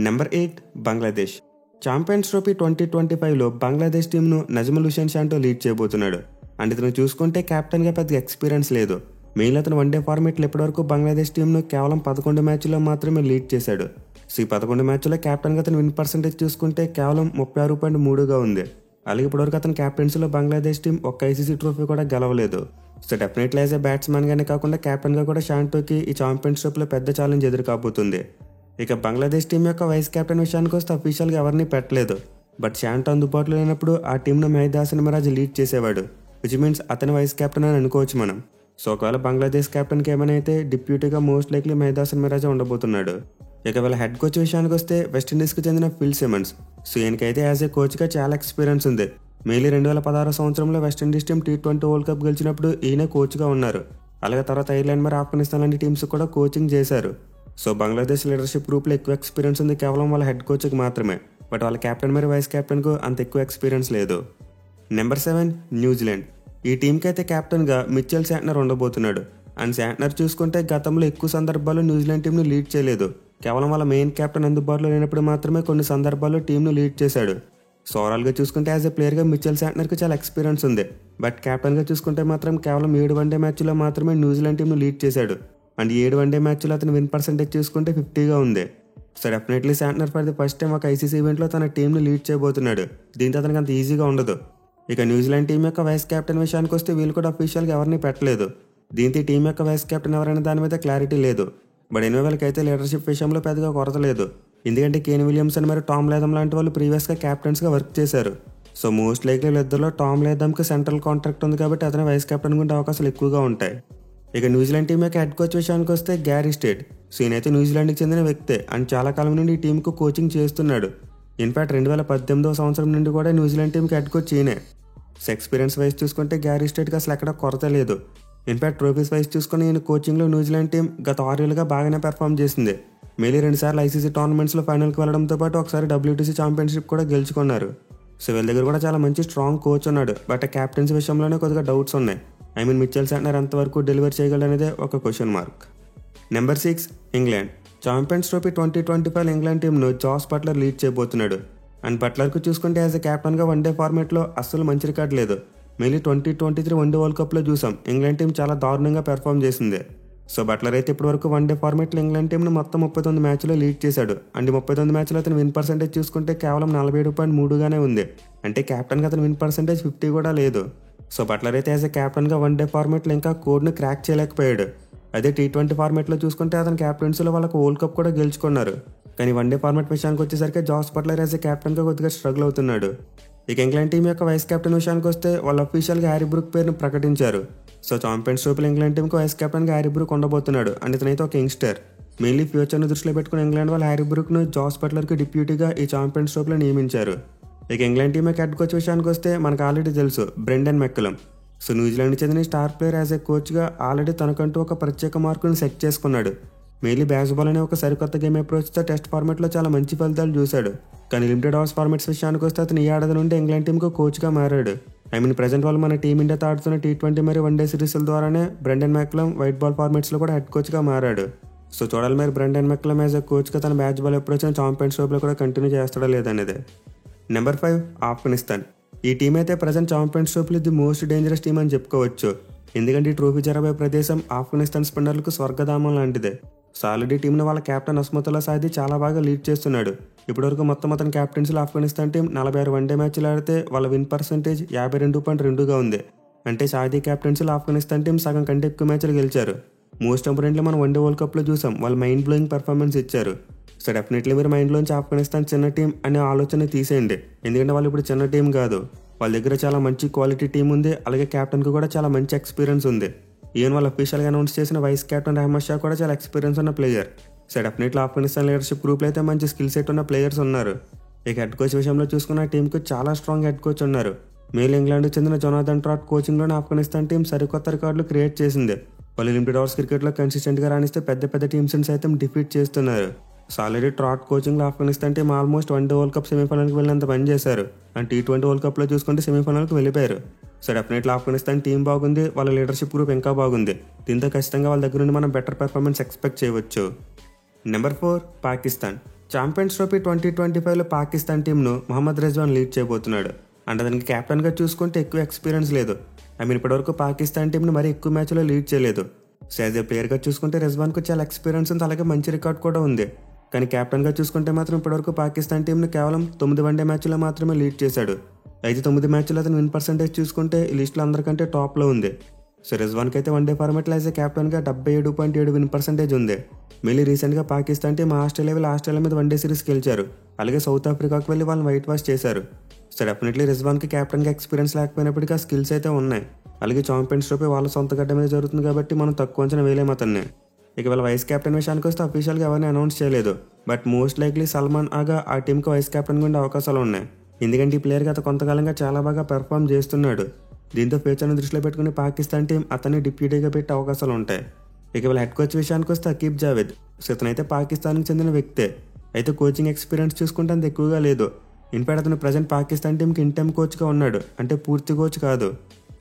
Number 8 Bangladesh. Champions trophy 2025లో బంగ్లాదేశ్ టీంను Najmul Hossain Shanto lead చేయబోతున్నాడు. అండ్ ఇతను చూసుకుంటే కెప్టెన్గా పెద్ద ఎక్స్పీరియన్స్ లేదు. మెయిన్ అతను వన్డే ఫార్మేట్లో ఇప్పటివరకు బంగ్లాదేశ్ టీంను కేవలం 11 మ్యాచ్ల్లో మాత్రమే లీడ్ చేశాడు. సో ఈ 11 మ్యాచ్ల్లో కెప్టెన్గా అతను విన్ పర్సెంటేజ్ చూసుకుంటే కేవలం 36.3గా ఉంది. అలాగే ఇప్పటివరకు అతను కెప్టెన్సీలో బంగ్లాదేశ్ టీం ఒక్క ఐసీసీ ట్రోఫీ కూడా గెలవలేదు. సో డెఫినెట్లీ యాజ్ ఎ బ్యాట్స్మెన్గానే కాకుండా కెప్టెన్గా కూడా షాంటోకి ఈ ఛాంపియన్స్ ట్రోఫీలో పెద్ద ఛాలెంజ్ ఎదురు కాబోతుంది. ఇక బంగ్లాదేశ్ టీం యొక్క వైస్ కెప్టెన్ విషయానికి వస్తే అఫీషియల్గా ఎవరిని పెట్టలేదు. బట్ షాంటో అందుబాటులో లేనప్పుడు ఆ టీంను మెహదీ హసన్ మిరాజ్ లీడ్ చేసేవాడు, విచ్ మీన్స్ అతని వైస్ కెప్టెన్ అని అనుకోవచ్చు మనం. సో ఒకవేళ బంగ్లాదేశ్ కెప్టెన్కి ఏమైనా అయితే డిప్యూటీగా మోస్ట్ లైక్లీ మెహదీ హసన్ మిరాజ్ ఉండబోతున్నాడు. ఇక వీళ్ళ హెడ్ కోచ్ విషయానికి వస్తే వెస్టిండీస్కి చెందిన ఫిల్ సిమన్స్. సో ఈయనకైతే యాజ్ ఏ కోచ్గా చాలా ఎక్స్పీరియన్స్ ఉంది. మేలీ 2016 సంవత్సరంలో West Indies team T20 world cup గెలిచినప్పుడు ఈయన కోచ్గా ఉన్నారు. అలాగే తర్వాత ఐర్లాండ్ మరి ఆఫ్ఘనిస్తాన్ లాంటి టీమ్స్ కూడా కోచింగ్ చేశారు. సో బంగ్లాదేశ్ లీడర్షిప్ గ్రూప్లో ఎక్కువ ఎక్స్పీరియన్స్ ఉంది కేవలం వాళ్ళ హెడ్ కోచ్కి మాత్రమే. బట్ వాళ్ళ కెప్టెన్ మరి వైస్ కెప్టెన్కు అంత ఎక్కువ ఎక్స్పీరియన్స్ లేదు. Number 7 New Zealand. ఈ టీంకి అయితే కెప్టెన్గా మిచెల్ శాంట్నర్ ఉండబోతున్నాడు. అండ్ శాంట్నర్ చూసుకుంటే గతంలో ఎక్కువ సందర్భాల్లో న్యూజిలాండ్ టీంను లీడ్ చేయలేదు. కేవలం వాళ్ళ మెయిన్ కెప్టెన్ అందుబాటులో లేనప్పుడు మాత్రమే కొన్ని సందర్భాల్లో టీంను లీడ్ చేశాడు. సో ఓవరాల్గా చూసుకుంటే యాజ్ ఎ ప్లేయర్గా మిచెల్ శాంట్నర్కి చాలా ఎక్స్పీరియన్స్ ఉంది. బట్ కెప్టెన్గా చూసుకుంటే మాత్రం కేవలం 7 వన్డే మ్యాచ్లో మాత్రమే న్యూజిలాండ్ టీంను లీడ్ చేశాడు. అండ్ 7 వన్డే మ్యాచ్లో అతను విన్ పర్సెంటేజ్ చూసుకుంటే 50గా ఉంది. So definitely Santner for the first time ఒక ఐసీసీ ఈవెంట్లో తన టీంను లీడ్ చేయబోతున్నాడు. దీంతో అతనికి అంత ఈజీగా ఉండదు. ఇక న్యూజిలాండ్ టీం యొక్క వైస్ కెప్టెన్ విషయానికి వస్తే వీళ్ళు కూడా అఫీషియల్గా ఎవరిని పెట్టలేదు. దీంతో టీం యొక్క వైస్ కెప్టెన్ ఎవరైనా దాని మీద క్లారిటీ లేదు. బట్ ఎనివే వాళ్ళకైతే లీడర్షిప్ విషయంలో పెద్దగా కొరత లేదు. ఎందుకంటే కేన్ విలియమ్సన్ మరియు టామ్ లేథమ్ లాంటి వాళ్ళు ప్రీవియస్గా క్యాప్టెన్స్గా వర్క్ చేశారు. సో మోస్ట్ లైక్లీ వీళ్ళిద్దరిలో టామ్ లేథమ్కి సెంట్రల్ కాంట్రాక్ట్ ఉంది కాబట్టి అతని వైస్ కెప్టెన్ ఉండే అవకాశాలు ఎక్కువగా ఉంటాయి. ఇక న్యూజిలాండ్ టీం యొక్క హెడ్ కోచ్ విషయానికి వస్తే గ్యారీ స్టేట్. సో ఈయనైతే న్యూజిలాండ్కి చెందిన వ్యక్తే అండ్ చాలా కాలం నుండి ఈ టీంకు కోచింగ్ చేస్తున్నాడు. ఇన్ఫాక్ట్ 2018వ సంవత్సరం నుండి కూడా న్యూజిలాండ్ టీంకి హెడ్ కోచ్ ఈయనే. సో ఎక్స్పీరియన్స్ వైజ్ చూసుకుంటే గ్యారీ స్టేట్కి అసలు ఎక్కడ కొరత లేదు. ఇన్ఫాక్ట్ ట్రోఫీస్ వైజ్ చూసుకుని ఈయన కోచింగ్లో న్యూజిలాండ్ టీం గత 6 ఏళ్ళుగా బాగానే పెర్ఫామ్ చేసింది. మేలీ 2 సార్లు ఐసీసీ టోర్నమెంట్స్లో ఫైనల్కి వెళ్ళడంతో పాటు ఒకసారి WTC ఛాంపియన్షిప్ కూడా గెలుచుకున్నారు. సో వీళ్ళ దగ్గర కూడా చాలా మంచి స్ట్రాంగ్ కోచ్ ఉన్నాడు. బట్ క్యాప్టెన్సీ విషయంలోనే కొద్దిగా డౌట్స్ ఉన్నాయి. మిచెల్ శాంట్నర్ ఎంతవరకు డెలివర్ చేయగలనేదే ఒక question mark. Number 6 England. Champions trophy 2025 England టీంను జాస్ బట్లర్ లీడ్ చేయబోతున్నాడు. అండ్ బట్లర్కు చూసుకుంటే యాజ్ ఎ కెప్టెన్గా వన్డే ఫార్మేట్లో అస్సలు మంచి రికార్డ్ లేదు. మేలీ 2023 వన్డే వరల్డ్ కప్లో చూసాం ఇంగ్లాండ్ టీం చాలా దారుణంగా పెర్ఫామ్ చేసింది. సో బట్లర్ అయితే ఇప్పటివరకు వన్డే ఫార్మేట్లో ఇంగ్లాండ్ టీంను మొత్తం 39 మ్యాచ్లో లీడ్ చేశాడు. అండ్ 39 మ్యాచ్లో అతను విన్ పర్సెంటేజ్ చూసుకుంటే కేవలం 47.3గానే ఉంది. అంటే కెప్టెన్గా అతను విన్ పర్సెంటేజ్ 50 కూడా లేదు. సో బట్లర్ అయితే యాజ్ ఎ కెప్టెన్గా వన్డే ఫార్మేట్లో ఇంకా కోడ్ను క్రాక్ చేయలేకపోయాడు. అదే T20 ఫార్మేట్లో చూసుకుంటే అతను క్యాప్టెన్సీలో వాళ్ళకు వరల్డ్ కప్ కూడా గెలుచుకున్నారు. కానీ వన్డే ఫార్మేట్ విషయానికి వచ్చేసరికి జాస్ బట్లర్ యాజ్ ఎ కెప్టెన్గా కొద్దిగా స్ట్రగుల్ అవుతున్నాడు. ఇక ఇంగ్లాండ్ టీం యొక్క వైస్ కెప్టెన్ విషయానికి వస్తే వాళ్ళు అఫీషియల్గా హ్యారీ బ్రూక్ పేరును ప్రకటించారు. సో ఛాంపియన్స్ ట్రోఫీలో ఇంగ్లాండ్ టీంకి వైస్ కెప్టెన్గా హ్యారీ బ్రూక్ ఉండబోతున్నాడు. అండ్ ఇతనైతే ఒక యంగ్స్టర్. మెయిన్లీ ఫ్యూచర్ను దృష్టిలో పెట్టుకుని ఇంగ్లాండ్ వాళ్ళు హ్యారీ బ్రూక్ను జాస్ బట్లర్కి డిప్యూటీగా ఈ ఛాంపియన్స్ ట్రోఫీలో నియమించారు. ఇక ఇంగ్లాండ్ టీం యొక్క హెడ్ కోచ్ విషయానికి వస్తే మనకు ఆల్రెడీ తెలుసు బ్రెండన్ మెక్కలమ్. సో న్యూజిలాండ్కి చెందిన స్టార్ ప్లేయర్ యాజ్ ఏ కోచ్గా ఆల్రెడీ తనకంటూ ఒక ప్రత్యేక మార్కును సెట్ చేసుకున్నాడు. మెయిన్లీ బేస్బాల్ అనే ఒక సరికొత్త గేమ్ అప్రోచ్తో టెస్ట్ ఫార్మాట్లో చాలా మంచి ఫలితాలు చూశాడు. కానీ లిమిటెడ్ ఓవర్స్ ఫార్మాట్స్ విషయానికి వస్తే అతను ఈ ఏడాది నుండి ఇంగ్లాండ్ టీంకు కోచ్గా మారాడు. ప్రజెంట్ వాళ్ళు మన టీమిండియాతో ఆడుతున్న T20 మరియు వన్డే సిరీస్ల ద్వారానే బ్రెండన్ మెక్కలమ్ వైట్ బాల్ ఫార్మాట్స్లో కూడా హెడ్ కోచ్గా మారాడు. సో చూడాలి మరి బ్రెండన్ మెక్కలమ్ యాజ్ ఎ కోచ్గా తన బ్యాచ్ బాల్ అప్రోచ్ ఛాంపియన్స్ ట్రోఫీలో కూడా కంటిన్యూ చేస్తాడా లేదనేది. నెంబర్ 5 ఆఫ్ఘనిస్తాన్. ఈ టీం అయితే ప్రజెంట్ ఛాంపియన్స్ ట్రోఫీలో ది మోస్ట్ డేంజరస్ టీం అని చెప్పుకోవచ్చు. ఎందుకంటే ఈ ట్రోఫీ జరబోయే ప్రదేశం ఆఫ్ఘనిస్తాన్ స్పిన్నర్లకు స్వర్గధామం లాంటిదే. సో ఆల్రెడీ టీంను వాళ్ళ కెప్టెన్ అస్మతుల్లా సాది చాలా బాగా లీడ్ చేస్తున్నాడు. ఇప్పటివరకు మొత్తం అతని కెప్టెన్సీలో ఆఫ్ఘనిస్తాన్ టీం 46 వన్డే మ్యాచ్లు ఆడితే వాళ్ళ విన్ పర్సెంటేజ్ 52.2గా ఉంది. అంటే సాది కెప్టెన్సీలో ఆఫ్ఘనిస్తాన్ టీం సగం కంటే ఎక్కువ మ్యాచ్లు గెలిచారు. మోస్ట్ ఇంపార్టెంట్లీ మనం వన్డే వరల్డ్ కప్లో చూసాం వాళ్ళు మైండ్ బ్లోయింగ్ పర్ఫార్మెన్స్ ఇచ్చారు. సో డెఫినెట్లీ మీరు మైండ్లోంచి ఆఫ్ఘనిస్తాన్ చిన్న టీం అనే ఆలోచన తీసేయండి. ఎందుకంటే వాళ్ళు ఇప్పుడు చిన్న టీం కాదు, వాళ్ళ దగ్గర చాలా మంచి క్వాలిటీ టీం ఉంది. అలాగే కెప్టెన్కి కూడా చాలా మంచి ఎక్స్పీరియన్స్ ఉంది. ఈవెన్ వాళ్ళు అఫీషియల్గా అనౌన్స్ చేసిన వైస్ కెప్టెన్ అహ్మద్ షా కూడా చాలా ఎక్స్పీరియన్స్ ఉన్న player. So definitely Afghanistan leadership గ్రూప్లో అయితే మంచి స్కిల్ సెట్ ఉన్న ప్లేయర్స్ ఉన్నారు. ఇక హెడ్ కోచ్ విషయంలో చూసుకున్న టీంకు చాలా స్ట్రాంగ్ హెడ్ కోచ్ ఉన్నారు. మేల్ ఇంగ్లాండ్కి చెందిన జొనాథన్ ట్రాట్ కోచింగ్లోనే ఆఫ్ఘనిస్తాన్ టీం సరికొత్త రికార్డులు క్రియేట్ చేసింది. వాళ్ళు లిమిటెడ్ ఓవర్స్ క్రికెట్లో కన్సిస్టెంట్గా రాణిస్తే పెద్ద పెద్ద టీమ్స్ని సైతం డిఫీట్ చేస్తున్నారు. సో ఆల్రెడీ ట్రాట్ కోచింగ్లో Afghanistan team almost one day world cup సెమీఫైనల్కి వెళ్ళినంత పని చేశారు. అండ్ T20 వరల్డ్ కప్లో చూసుకుంటే సెమీఫైనల్కి వెళ్ళిపోయారు. సో డెఫినెట్లీ ఆఫ్ఘనిస్తాన్ టీం బాగుంది, వాళ్ళ లీడర్షిప్ గ్రూప్ ఇంకా బాగుంది. దీంతో ఖచ్చితంగా వాళ్ళ దగ్గర నుండి మనం బెటర్ పెర్ఫార్మెన్స్ ఎక్స్పెక్ట్ చేయవచ్చు. నెంబర్ 4 పాకిస్తాన్. ఛాంపియన్స్ ట్రోఫీ 2025లో పాకిస్తాన్ టీంను మహమ్మద్ రిజ్వాన్ లీడ్ చేయబోతున్నాడు. అంటే అతనికి కెప్టెన్గా చూసుకుంటే ఎక్కువ ఎక్స్పీరియన్స్ లేదు. ఇప్పటివరకు పాకిస్తాన్ టీంను మరీ ఎక్కువ మ్యాచ్లో లీడ్ చేయలేదు. సో యాజ్ ఏ ప్లేయర్గా చూసుకుంటే రిజ్వాన్కు చాలా ఎక్స్పీరియన్స్ ఉంది, అలాగే మంచి రికార్డ్ కూడా ఉంది. కానీ కెప్టెన్గా చూసుకుంటే మాత్రం ఇప్పటివరకు పాకిస్తాన్ టీంను కేవలం 9 వన్డే మ్యాచ్లో మాత్రమే లీడ్ చేశాడు. అయితే 9 మ్యాచ్లో అతను విన్ పర్సెంటేజ్ చూసుకుంటే ఈ లిస్టులో అందరికంటే టాప్లో ఉంది. సో రిజ్వాన్కి అయితే వన్డే ఫార్మాట్లో యాజ్ ఏ కెప్టెన్గా 77.7 విన్ పర్సెంటేజ్ ఉంది. మళ్ళీ రీసెంట్గా పాకిస్తాన్ టీం ఆస్ట్రేలియా మీద వన్డే సిరీస్ గెలిచారు. అలాగే సౌత్ ఆఫ్రికాకు వెళ్ళి వాళ్ళని వైట్ వాష్ చేశారు. సో డెఫినెట్లీ రిజ్వాన్కి కెప్టెన్గా ఎక్స్పీరియన్స్ లేకపోయినప్పటికీ ఆ స్కిల్స్ అయితే ఉన్నాయి. అలాగే ఛాంపియన్స్ ట్రోఫీ వాళ్ళ సొంత గడ్డ మీద జరుగుతుంది కాబట్టి మనం తక్కువ అంచనా వేయలేము అతన్ని. ఇక వీళ్ళ వైస్ కెప్టెన్ విషయానికి వస్తే అఫీషియల్గా ఎవరిని అనౌన్స్ చేయలేదు. బట్ మోస్ట్ లైక్లీ సల్మాన్ ఆగా ఆ టీంకి వైస్ కెప్టెన్గా ఉండే అవకాశాలు ఉన్నాయి. ఎందుకంటే ఈ ప్లేయర్ గత కొంతకాలంగా చాలా బాగా పెర్ఫామ్ చేస్తున్నాడు. దీంతో ఫ్యూచర్ను దృష్టిలో పెట్టుకుని పాకిస్తాన్ టీం అతన్ని డిప్యూటీగా పెట్టే అవకాశాలు ఉంటాయి. ఇక వీళ్ళ హెడ్ కోచ్ విషయానికి వస్తే అకీబ్ జావేద్. సో ఇతనైతే పాకిస్తాన్కి చెందిన వ్యక్తే. అయితే కోచింగ్ ఎక్స్పీరియన్స్ చూసుకుంటే అంత ఎక్కువగా లేదు. ఇన్ఫాక్ట్ అతను ప్రజెంట్ పాకిస్తాన్ టీంకి ఇంటెమ్ కోచ్గా ఉన్నాడు, అంటే పూర్తి కోచ్ కాదు.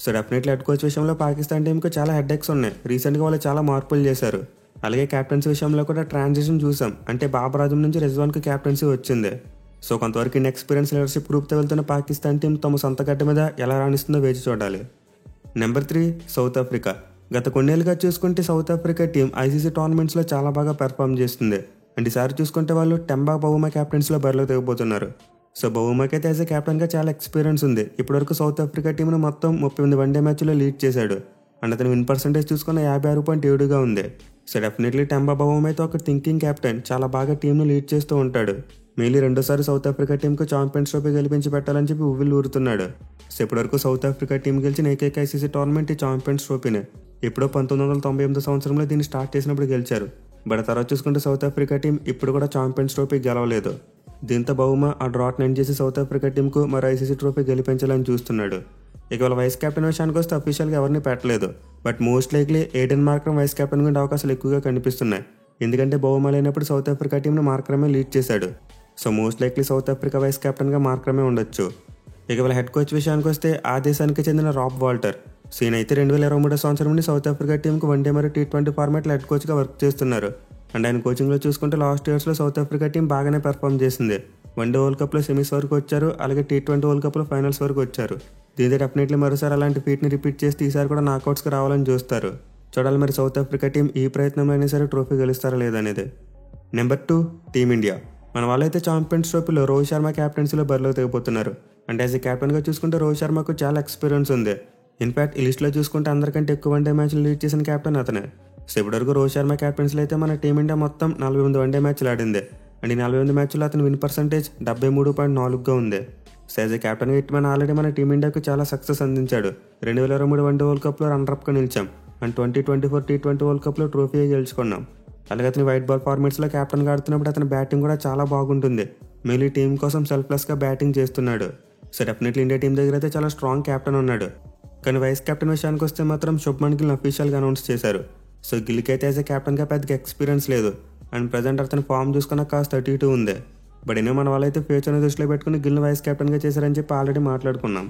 సో డెఫినెట్లీ హెడ్ కోచ్ విషయంలో పాకిస్తాన్ టీంకి చాలా హెడ్ ఎక్స్ ఉన్నాయి. రీసెంట్గా వాళ్ళు చాలా మార్పులు చేశారు. అలాగే క్యాప్టెన్సీ విషయంలో కూడా ట్రాన్సిషన్ చూసాం. అంటే బాబర్ ఆజం నుంచి రిజ్వాన్కి క్యాప్టెన్సీ వచ్చింది. సో కొంతవరకు ఇన్ ఎక్స్పీరియన్స్ లీడర్షిప్ గ్రూప్తో వెళ్తున్న పాకిస్తాన్ టీం తమ సొంత గడ్డ మీద ఎలా రాణిస్తుందో వేచి చూడాలి. Number 3 south Africa. గత కొన్నేళ్ళుగా చూసుకుంటే సౌత్ ఆఫ్రికా టీం ఐసీసీ టోర్నమెంట్స్లో చాలా బాగా పెర్ఫామ్ చేస్తుంది. అండ్ ఈసారి చూసుకుంటే వాళ్ళు టెంబా బౌమా క్యాప్టెన్సీలో బరిలో దిగబోతున్నారు. సో బౌమాకి అయితే యాజ్ ఏ కెప్టెన్గా చాలా ఎక్స్పీరియన్స్ ఉంది. ఇప్పటివరకు సౌత్ ఆఫ్రికా టీంను మొత్తం 38 వన్డే మ్యాచ్లో లీడ్ చేశాడు. అండ్ అతని విన్ పర్సెంటేజ్ చూసుకున్న 56.7గా ఉంది. సో డెఫినెట్లీ టెంబా బౌమా అయితే ఒక థింకింగ్ కెప్టెన్, చాలా బాగా టీంను లీడ్ చేస్తూ ఉంటాడు. మేలీ రెండోసారి సౌత్ ఆఫ్రికా టీంకు ఛాంపియన్స్ ట్రోఫీ గెలిపించి పెట్టాలని చెప్పి ఉవ్విళ్ళు ఊరుతున్నాడు. సో ఇప్పటివరకు సౌత్ ఆఫ్రికా టీం గెలిచిన ఏకైక ఐసీసీ టోర్నమెంట్ ఈ ఛాంపియన్స్ ట్రోఫీనే. ఎప్పుడో 1998 సంవత్సరంలో దీన్ని స్టార్ట్ చేసినప్పుడు గెలిచారు. బట్ తర్వాత చూసుకుంటే సౌత్ ఆఫ్రికా టీం ఇప్పుడు కూడా ఛాంపియన్స్ ట్రోఫీ గెలవలేదు. దీంతో బౌమా ఆ డ్రాట్ని ఎండ్ చేసి సౌత్ ఆఫ్రికా టీంకు మరో ఐసీసీ ట్రోఫీ గెలిపించాలని చూస్తున్నాడు. ఇక వాళ్ళ వైస్ కెప్టెన్ విషయానికి వస్తే అఫీషియల్గా ఎవరిని పెట్టలేదు. But most likely Aiden Markram vice కెప్టెన్గా ఉండే అవకాశాలు ఎక్కువగా కనిపిస్తున్నాయి. ఎందుకంటే బౌమా లేనప్పుడు సౌత్ ఆఫ్రికా టీంను మార్క్రమే లీడ్ చేశాడు. So most likely South Africa vice కెప్టెన్గా మార్క్రమే ఉండొచ్చు. ఇక వాళ్ళ హెడ్ కోచ్ విషయానికి వస్తే ఆ దేశానికి చెందిన రాబ్ వాల్టర్. సో ఈయనైతే 2023 సంవత్సరం నుండి సౌత్ ఆఫ్రికా టీంకు వన్డే మరియు T20 ఫార్మాట్లో హెడ్ కోచ్గా వర్క్ చేస్తున్నారు. అండ్ ఆయన కోచింగ్లో చూసుకుంటే లాస్ట్ ఇయర్స్లో సౌత్ ఆఫ్రికా టీం బాగానే పెర్ఫామ్ చేసింది. వన్డే వరల్డ్ కప్లో సెమీస్ వరకు వచ్చారు, అలాగే T20 వరల్డ్ కప్లో ఫైనల్స్ వరకు వచ్చారు. దీంతో డెఫినెట్లీ మరోసారి అలాంటి ఫీట్ని రిపీట్ చేస్తే ఈసారి కూడా నాకౌట్స్కి రావాలని చూస్తారు. చూడాలి మరి సౌత్ ఆఫ్రికా టీం ఈ ప్రయత్నంలో అయినా సరే ట్రోఫీ గెలుస్తారా లేదనేది. Number 2 team India. మన వాళ్ళైతే ఛాంపియన్స్ ట్రోఫీలో రోహిత్ శర్మ క్యాప్టెన్సీలో బరిలో దిగబోతున్నారు. అంటే యాజ్ ఏ కెప్టెన్గా చూసుకుంటే రోహిత్ శర్మకు చాలా ఎక్స్పీరియన్స్ ఉంది. ఇన్ఫాక్ట్ ఈ లిస్ట్లో చూసుకుంటే అందరికంటే ఎక్కువ వన్డే మ్యాచ్లు లీడ్ చేసిన కెప్టెన్ అతనే. సో ఇప్పటివరకు రోహిత్ శర్మ క్యాప్టెన్సీలో అయితే మన టీమిండియా మొత్తం 48 వన్డే మ్యాచ్లు ఆడింది. అండ్ ఈ 48 మ్యాచ్లో అతని విన్ పర్సెంటేజ్ 73.4గా ఉంది. సో యాజ్ ఏ కెప్టెన్గా ఇట్మన్ ఆల్రెడీ మన టీమిండియాకు చాలా సక్సెస్ అందించాడు. 2023 వన్డే వరల్డ్ కప్లో రన్నర్అప్గా నిలిచాం. అండ్ 2024 T20 వరల్డ్ కప్లో ట్రోఫీ గెలుచుకున్నాం. అలాగే అతని వైట్ బాల్ ఫార్మాట్స్లో కెప్టెన్గా ఆడుతున్నప్పుడు అతని బ్యాటింగ్ కూడా చాలా బాగుంటుంది. మేలీ టీం కోసం సెల్ఫ్లెస్గా బ్యాటింగ్ చేస్తున్నాడు. సో డెఫినెట్లీ ఇండియా టీం దగ్గర అయితే చాలా స్ట్రాంగ్ కెప్టెన్ ఉన్నాడు. కానీ వైస్ కెప్టెన్ విషయానికి వస్తే మాత్రం శుభ్మన్ గిల్ని అఫీషియల్గా అనౌన్స్ చేశారు. సో గిల్కి అయితే యాజ్ ఏ కెప్టెన్గా పెద్దగా ఎక్స్పీరియన్స్ లేదు. అండ్ ప్రజెంట్ అతని ఫామ్ చూసుకున్న కాస్త 32 ఉంది. బట్ ఏమో మన వాళ్ళైతే ఫ్యూచర్ని దృష్టిలో పెట్టుకుని గిల్ని వైస్ కెప్టెన్గా చేశారని చెప్పి ఆల్రెడీ మాట్లాడుకున్నాం.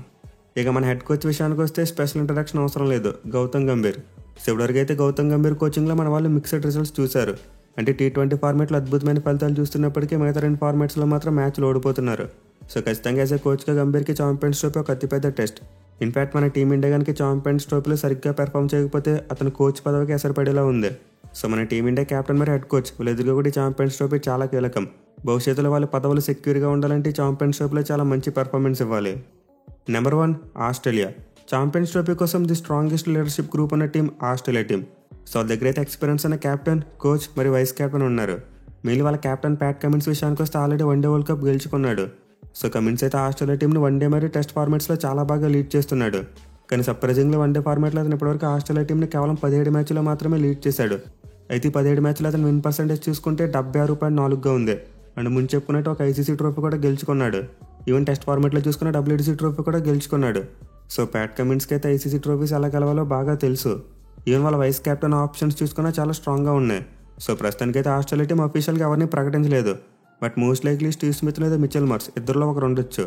ఇక మన హెడ్ కోచ్ విషయానికి వస్తే స్పెషల్ ఇంట్రడక్షన్ అవసరం లేదు, గౌతమ్ గంభీర్. సో ఇప్పటివరకు అయితే గౌతమ్ గంభీర్ కోచింగ్లో మన వాళ్ళు మిక్స్డ్ రిజల్ట్స్ చూశారు. అంటే T20 ఫార్మాట్లో అద్భుతమైన ఫలితాలు చూస్తున్నప్పటికీ మిగతా 2 ఫార్మాట్స్లో మాత్రం మ్యాచ్లు ఓడిపోతున్నారు. సో ఖచ్చితంగా యాజ్ ఏ కోచ్గా గంభీర్కి ఛాంపియన్స్ ట్రోఫీ ఒక అతిపెద్ద టెస్ట్. ఇన్ఫాక్ట్ మన టీమిండియా కనుక ఛాంపియన్స్ ట్రోఫీలో సరిగ్గా పెర్ఫామ్ చేయకపోతే అతను కోచ్ పదవికి ఎసరపడేలా ఉంది. సో మన టీమిండియా కెప్టెన్ మరి హెడ్ కోచ్ వీళ్ళెదురుగా కూడా ఛాంపియన్స్ ట్రోఫీ చాలా కీలకం. భవిష్యత్తులో వాళ్ళ పదవులు సెక్యూర్గా ఉండాలంటే ఛాంపియన్స్ ట్రోఫీలో చాలా మంచి పెర్ఫార్మెన్స్ ఇవ్వాలి. Number 1 Australia. ఛాంపియన్స్ ట్రోఫీ కోసం ది స్ట్రాంగెస్ట్ లీడర్షిప్ గ్రూప్ ఉన్న టీం ఆస్ట్రేలియా టీం. సో దగ్గర అయితే ఎక్స్పీరియన్స్ ఉన్న కెప్టెన్, కోచ్ మరియు వైస్ కెప్టెన్ ఉన్నారు. మేలీ వాళ్ళ కెప్టెన్ ప్యాట్ కమిన్స్ విషయానికి వస్తే ఆల్రెడీ వన్డే వరల్డ్ కప్ గెలుచుకున్నాడు. సో కమిన్స్ అయితే ఆస్ట్రేలియా టీంను వన్డే మరియు టెస్ట్ ఫార్మాట్స్లో చాలా బాగా లీడ్ చేస్తున్నాడు. కానీ సర్ప్రైజింగ్లో వన్డే ఫార్మాట్లో అతను ఇప్పటివరకు ఆస్ట్రేలియా టీంని కేవలం 17 మ్యాచ్లో మాత్రమే లీడ్ చేశాడు. అయితే 17 మ్యాచ్లో అతను విన్ పర్సెంటేజ్ చూసుకుంటే 76.4గా ఉంది. అండ్ ముందు చెప్పుకున్నట్టు ఒక ఐసీసీ ట్రోఫీ కూడా గెలుచుకున్నాడు. ఈవెన్ టెస్ట్ ఫార్మాట్లో చూసుకున్న WTC ట్రోఫీ కూడా గెలుచుకున్నాడు. సో ప్యాట్ కమిన్స్కి అయితే ఐసీసీ ట్రోఫీస్ ఎలా గెలవాలో బాగా తెలుసు. ఈవెన్ వాళ్ళ వైస్ కెప్టెన్ ఆప్షన్స్ చూసుకున్నా చాలా స్ట్రాంగ్గా ఉన్నాయి. సో ప్రస్తుతానికైతే ఆస్ట్రేలియా టీం అఫీషియల్గా ఎవరిని ప్రకటించలేదు. But most likely Steve Smith లేదా మిచెల్ మార్ష్ ఇద్దరిలో ఒకరు ఉండొచ్చు.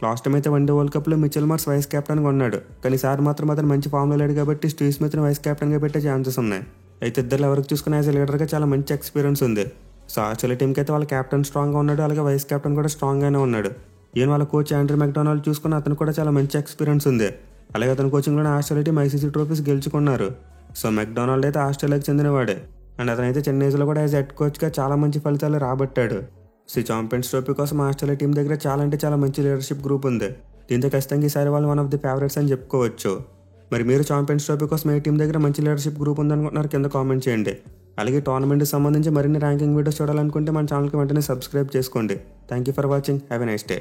లాస్ట్ టైం అయితే వన్డే వరల్డ్ కప్లో మిచెల్ మార్ష్ వైస్ కెప్టెన్గా ఉన్నాడు. కానీ ఈసారి మాత్రం అతను మంచి ఫామ్లో లేడు కాబట్టి స్టీవ్ స్మిత్ని వైస్ కెప్టెన్గా పెట్టే ఛాన్సెస్ ఉన్నాయి. అయితే ఇద్దరు ఎవరికి చూసుకుని యాజ్ ఎ లీడర్గా చాలా మంచి ఎక్స్పీరియన్స్ ఉంది. సో ఆస్ట్రేలియా టీంకి అయితే వాళ్ళ కెప్టెన్ స్ట్రాంగ్గా ఉన్నాడు, అలాగే వైస్ కెప్టెన్ కూడా స్ట్రాంగ్గానే ఉన్నాడు. ఈయన వాళ్ళ కోచ్ ఆండ్రూ మెక్డొనాల్డ్ చూసుకున్న అతను కూడా చాలా మంచి ఎక్స్పీరియన్స్ ఉంది. అలాగే అతని కోచింగ్లోనే ఆస్ట్రేలియా టీం ఐసీసీ ట్రోఫీస్ గెలుచుకున్నారు. సో మెక్డొనాల్డ్ అయితే ఆస్ట్రేలియాకి చెందినవాడే అండ్ అతనైతే చెన్నైలో కూడా యాజ్ హెడ్ కోచ్గా చాలా మంచి ఫలితాలు రాబట్టాడు. సో ఛాంపియన్స్ ట్రోఫీ కోసం ఆస్ట్రేలియా టీం దగ్గర చాలా అంటే చాలా మంచి లీడర్షిప్ గ్రూప్ ఉంది. దీంతో ఖచ్చితంగా ఈసారి వాళ్ళు వన్ ఆఫ్ ది ఫేవరెట్స్ అని చెప్పుకోవచ్చు. మరి మీరు ఛాంపియన్స్ ట్రోఫీ కోసం ఏ టీం దగ్గర మంచి లీడర్షిప్ గ్రూప్ ఉందనుకుంటున్నారు కింద కామెంట్ చేయండి. అలాగే టోర్నమెంట్కి సంబంధించి మరిన్ని ర్యాంకింగ్ వీడియోస్ చూడాలనుకుంటే మన ఛానల్కి వెంటనే సబ్స్క్రైబ్ చేసుకోండి. Thank you for watching. Have a nice day.